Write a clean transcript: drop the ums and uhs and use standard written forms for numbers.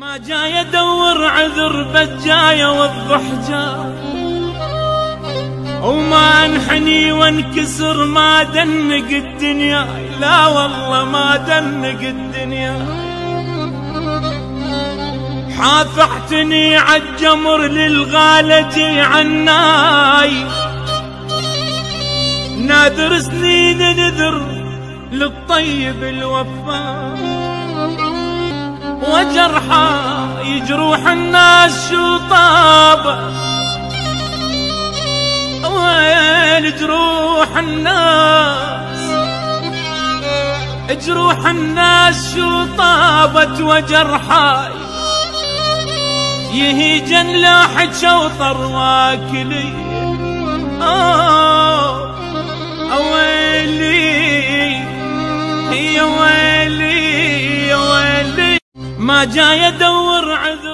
ما جاي ادور عذر بس جاي اوضح جاي، وما انحني وانكسر ما دنق الدنيا، لا والله ما دنق الدنيا. حافحتني عالجمر للغالة عناي، نادر سنين نذر للطيب الوفاء، وجرحى يجروح الناس شو طابه، ويل جروح الناس، جروح الناس شو طابت، وجرحى يهيجن لاحد شوطر واكلي. ويلي يا ويلي يا ويلي، ما جاي ادور عذر